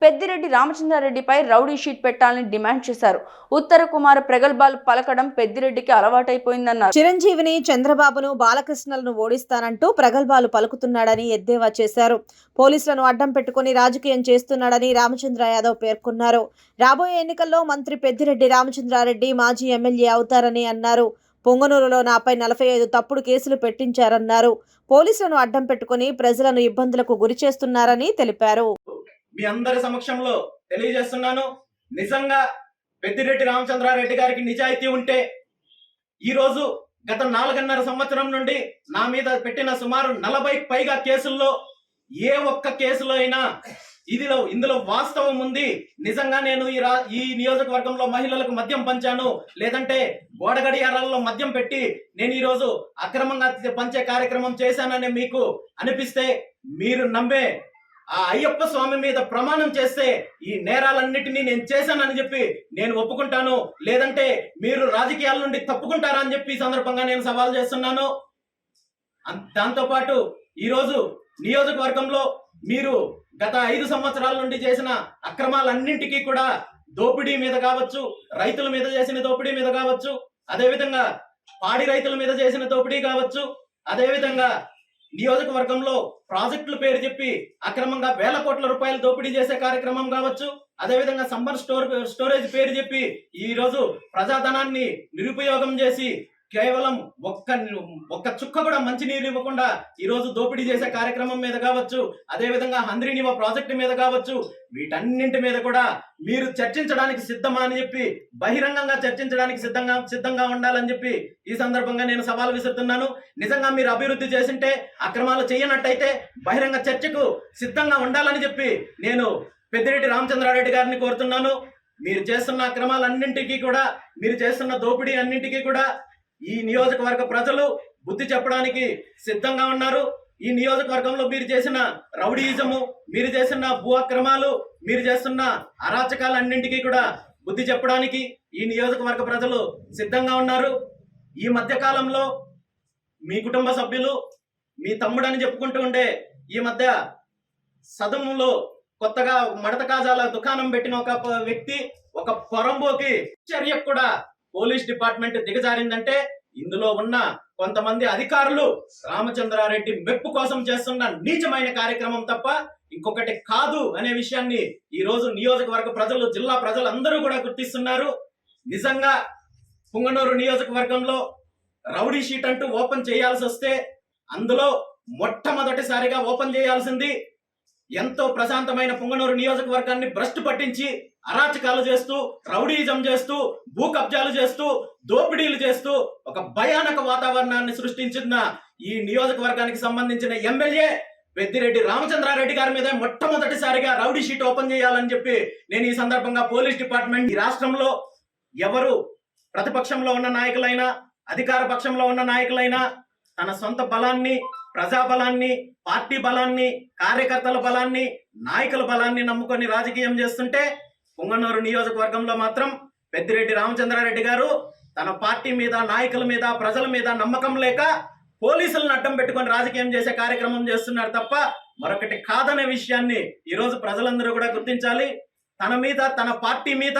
Peddireddy రామచంద్రారెడ్డిపై rowdy sheet పెట్టాలని demand చేశారు. ఉత్తర కుమార్ ప్రగల్భాలు పలకడం పెద్దిరెడ్డికి అలవాటైపోయిందన్నారు. చిరంజీవిని, చంద్రబాబును, బాలకృష్ణలను ఓడిస్తానంటూ ప్రగల్భాలు పలుకుతున్నాడని ఎద్దేవా చేశారు. పోలీసులను అడ్డం పెట్టుకుని రాజకీయం చేస్తున్నాడని రామచంద్ర యాదవ్ పేర్కొన్నారు. రాబోయే ఎన్నికల్లో మంత్రి పెద్దిరెడ్డి రామచంద్రారెడ్డి మాజీ ఎమ్మెల్యే అవుతారని అన్నారు. పొంగనూరులో నాపై 45 తప్పుడు కేసులు పెట్టించారన్నారు. పోలీసులను అడ్డం పెట్టుకుని ప్రజలను ఇబ్బందులకు గురి చేస్తున్నారని తెలిపారు. మీ అందరి సమక్షంలో తెలియజేస్తున్నాను. నిజంగా పెద్దిరెడ్డి రామచంద్రారెడ్డి గారికి నిజాయితీ ఉంటే ఈరోజు గత 4.5 సంవత్సరం నుండి నా మీద పెట్టిన సుమారు 40కి పైగా కేసుల్లో ఏ ఒక్క కేసులో అయినా ఇందులో వాస్తవం ఉంది, నిజంగా నేను ఈ నియోజకవర్గంలో మహిళలకు మద్యం పంచాను, లేదంటే గోడ గడియారాలలో మద్యం పెట్టి నేను ఈరోజు అక్రమంగా పంచే కార్యక్రమం చేశానని మీకు అనిపిస్తే మీరు నమ్మే ఆ అయ్యప్ప స్వామి మీద ప్రమాణం చేస్తే ఈ నేరాలన్నిటినీ నేను చేశానని చెప్పి నేను ఒప్పుకుంటాను, లేదంటే మీరు రాజకీయాల నుండి తప్పుకుంటారా అని చెప్పి ఈ సందర్భంగా నేను సవాల్ చేస్తున్నాను. దాంతోపాటు ఈరోజు నియోజకవర్గంలో మీరు గత 5 సంవత్సరాల నుండి చేసిన అక్రమాలన్నింటికీ కూడా దోపిడీ మీద కావచ్చు, రైతుల మీద చేసిన దోపిడీ మీద కావచ్చు, అదేవిధంగా పాడి రైతుల మీద చేసిన దోపిడీ కావచ్చు, అదేవిధంగా నియోజకవర్గంలో ప్రాజెక్టుల పేరు చెప్పి అక్రమంగా వేల కోట్ల రూపాయలు దోపిడీ చేసే కార్యక్రమం కావచ్చు, అదేవిధంగా సమ్మర్ స్టోరేజ్ పేరు చెప్పి ఈ రోజు ప్రజాధనాన్ని నిరుపయోగం చేసి కేవలం ఒక్క చుక్క కూడా మంచినీరు ఇవ్వకుండా ఈ రోజు దోపిడీ చేసే కార్యక్రమం మీద కావచ్చు, అదేవిధంగా హంద్రీనివా ప్రాజెక్టు మీద కావచ్చు, వీటన్నింటి మీద కూడా మీరు చర్చించడానికి సిద్ధమా అని చెప్పి, బహిరంగంగా చర్చించడానికి సిద్ధంగా ఉండాలని చెప్పి ఈ సందర్భంగా నేను సవాల్ విసురుతున్నాను. నిజంగా మీరు అభివృద్ధి చేసింటే, అక్రమాలు చేయనట్టయితే బహిరంగ చర్చకు సిద్ధంగా ఉండాలని చెప్పి నేను పెద్దిరెడ్డి రామచంద్రారెడ్డి గారిని కోరుతున్నాను. మీరు చేస్తున్న అక్రమాలన్నింటికీ కూడా, మీరు చేస్తున్న దోపిడీ అన్నింటికీ కూడా ఈ నియోజకవర్గ ప్రజలు బుద్ధి చెప్పడానికి సిద్ధంగా ఉన్నారు. ఈ నియోజకవర్గంలో మీరు చేసిన రౌడీయిజము, మీరు చేసిన భూ అక్రమాలు, మీరు చేస్తున్న అరాచకాలన్నింటికీ కూడా బుద్ధి చెప్పడానికి ఈ నియోజకవర్గ ప్రజలు సిద్ధంగా ఉన్నారు. ఈ మధ్య కాలంలో మీ కుటుంబ సభ్యులు, మీ తమ్ముడని చెప్పుకుంటూ ఉండే ఈ మధ్య సదములో కొత్తగా మడత కాజాల దుకాణం పెట్టిన ఒక వ్యక్తి, ఒక పొరంబోకి చర్యకు కూడా పోలీస్ డిపార్ట్మెంట్ దిగజారిందంటే ఇందులో ఉన్న కొంతమంది అధికారులు రామచంద్రారెడ్డి మెప్పు కోసం చేస్తున్న నీచమైన కార్యక్రమం తప్ప ఇంకొకటి కాదు అనే విషయాన్ని ఈ రోజు నియోజకవర్గ ప్రజలు, జిల్లా ప్రజలు అందరూ కూడా గుర్తిస్తున్నారు. నిజంగా పుంగనూరు నియోజకవర్గంలో రౌడీ షీట్ అంటూ ఓపెన్ చేయాల్సి వస్తే అందులో మొట్టమొదటిసారిగా ఓపెన్ చేయాల్సింది ఎంతో ప్రశాంతమైన పుంగనూరు నియోజకవర్గాన్ని భ్రష్టు పట్టించి అరాచకాలు చేస్తూ, రౌడీజం చేస్తూ, భూ కబ్జాలు చేస్తూ, దోపిడీలు చేస్తూ ఒక భయానక వాతావరణాన్ని సృష్టించిన ఈ నియోజకవర్గానికి సంబంధించిన ఎమ్మెల్యే పెద్దిరెడ్డి రామచంద్రారెడ్డి గారి మీద మొట్టమొదటిసారిగా రౌడీ షీట్ ఓపెన్ చేయాలని చెప్పి నేను ఈ సందర్భంగా పోలీస్ డిపార్ట్మెంట్, ఈ రాష్ట్రంలో ఎవరు ప్రతిపక్షంలో ఉన్న నాయకులైనా, అధికార పక్షంలో ఉన్న నాయకులైనా తన సొంత బలాన్ని, ప్రజాబలాన్ని, పార్టీ బలాన్ని, కార్యకర్తల బలాన్ని, నాయకుల బలాన్ని నమ్ముకొని రాజకీయం చేస్తుంటే పుంగనూరు నియోజకవర్గంలో మాత్రం పెద్దిరెడ్డి రామచంద్రారెడ్డి గారు తన పార్టీ మీద, నాయకుల మీద, ప్రజల మీద నమ్మకం లేక పోలీసులను అడ్డం పెట్టుకొని రాజకీయం చేసే కార్యక్రమం చేస్తున్నారు తప్ప మరొకటి కాదనే విషయాన్ని ఈరోజు ప్రజలందరూ కూడా గుర్తించాలి. తన మీద, తన పార్టీ మీద,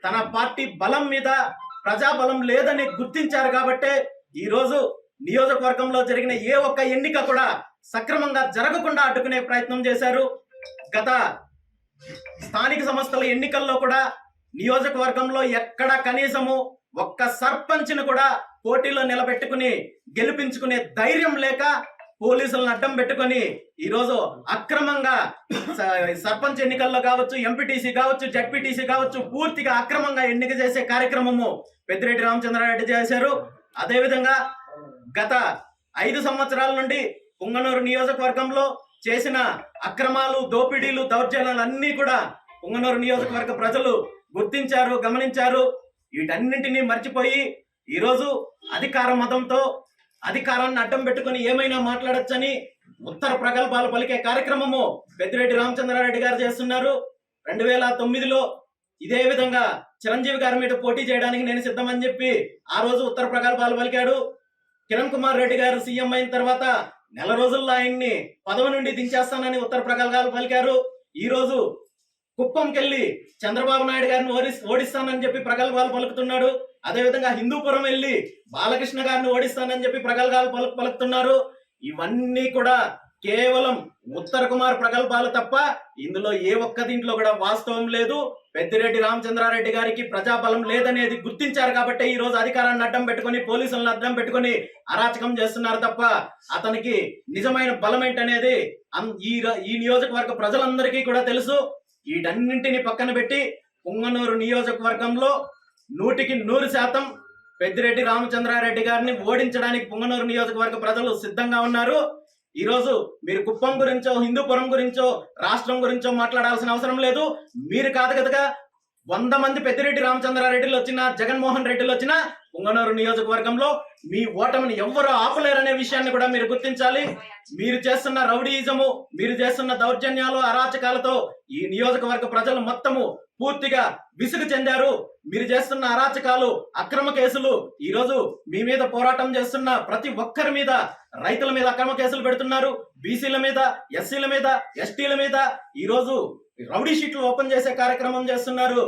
తన పార్టీ బలం మీద ప్రజాబలం లేదని గుర్తించారు కాబట్టే ఈరోజు నియోజకవర్గంలో జరిగిన ఏ ఒక్క ఎన్నిక కూడా సక్రమంగా జరగకుండా అడ్డుకునే ప్రయత్నం చేశారు. గత స్థానిక సంస్థల ఎన్నికల్లో కూడా నియోజకవర్గంలో ఎక్కడ కనీసము ఒక్క సర్పంచ్ను కూడా పోటీలో నిలబెట్టుకుని గెలిపించుకునే ధైర్యం లేక పోలీసులను అడ్డం పెట్టుకొని ఈరోజు అక్రమంగా సర్పంచ్ ఎన్నికల్లో కావచ్చు, ఎంపీటీసీ కావచ్చు, జడ్పీటీసీ కావచ్చు, పూర్తిగా అక్రమంగా ఎన్నిక చేసే కార్యక్రమము పెద్దిరెడ్డి రామచంద్రారెడ్డి చేశారు. అదేవిధంగా గత 5 సంవత్సరాల నుండి పుంగనూరు నియోజకవర్గంలో చేసిన అక్రమాలు, దోపిడీలు, దౌర్జన్యాలు అన్నీ కూడా పుంగనూరు నియోజకవర్గ ప్రజలు గుర్తించారు, గమనించారు. వీటన్నింటినీ మర్చిపోయి ఈరోజు అధికార మతంతో అధికారాన్ని అడ్డం పెట్టుకుని ఏమైనా మాట్లాడొచ్చని ఉత్తర ప్రగల్భాలు పలికే కార్యక్రమము పెద్దిరెడ్డి రామచంద్రారెడ్డి గారు చేస్తున్నారు. 2009లో ఇదే విధంగా చిరంజీవి గారి మీద పోటీ చేయడానికి నేను సిద్ధమని చెప్పి ఆ రోజు ఉత్తర ప్రగల్భాలు పలికాడు. కిరణ్ కుమార్ రెడ్డి గారు సీఎం అయిన తర్వాత నెల రోజుల్లో ఆయన్ని పదవి నుండి దించేస్తానని ఉత్తర ప్రగల్భాలు పలికారు. ఈ రోజు కుప్పంకెళ్ళి చంద్రబాబు నాయుడు గారిని ఓడిస్తానని చెప్పి ప్రగల్భాలు పలుకుతున్నాడు. అదేవిధంగా హిందూపురం వెళ్ళి బాలకృష్ణ గారిని ఓడిస్తానని చెప్పి ప్రగల్భాలు పలుకుతున్నారు. ఇవన్నీ కూడా కేవలం ఉత్తర కుమార్ ప్రగల్భాలు తప్ప ఇందులో ఏ ఒక్క దీంట్లో కూడా వాస్తవం లేదు. పెద్దిరెడ్డి రామచంద్రారెడ్డి గారికి ప్రజాబలం లేదనేది గుర్తించారు కాబట్టి ఈ రోజు అధికారాన్ని అడ్డం పెట్టుకొని పోలీసులను అడ్డం పెట్టుకొని అరాచకం చేస్తున్నారు తప్ప అతనికి నిజమైన బలం ఏంటనేది ఈ నియోజకవర్గ ప్రజలందరికీ కూడా తెలుసు. వీటన్నింటినీ పక్కన పెట్టి పుంగనూరు నియోజకవర్గంలో 100% పెద్దిరెడ్డి రామచంద్రారెడ్డి గారిని ఓడించడానికి పుంగనూరు నియోజకవర్గ ప్రజలు సిద్ధంగా ఉన్నారు. ఈ రోజు మీరు కుప్పం గురించో హిందూపురం గురించో రాష్ట్రం గురించో మాట్లాడాల్సిన అవసరం లేదు. మీరు కాదు కదగా 100 మంది పెద్దిరెడ్డి రామచంద్రారెడ్డిలు వచ్చినా జగన్మోహన్ రెడ్డిలు వచ్చినా పుంగనూరు నియోజకవర్గంలో మీ ఓటమిని ఎవ్వరూ ఆపలేరనే విషయాన్ని కూడా మీరు గుర్తించాలి. మీరు చేస్తున్న రౌడీయిజము, మీరు చేస్తున్న దౌర్జన్యాలు, అరాచకాలతో ఈ నియోజకవర్గ ప్రజలు మొత్తము పూర్తిగా విసుగు చెందారు. మీరు చేస్తున్న అరాచకాలు, అక్రమ కేసులు, ఈ రోజు మీ మీద పోరాటం చేస్తున్న ప్రతి ఒక్కరి మీద, రైతుల మీద అక్రమ కేసులు పెడుతున్నారు. బీసీల మీద, ఎస్సీల మీద, ఎస్టీల మీద ఈ రోజు రౌడీ షీట్లు ఓపెన్ చేసే కార్యక్రమం చేస్తున్నారు.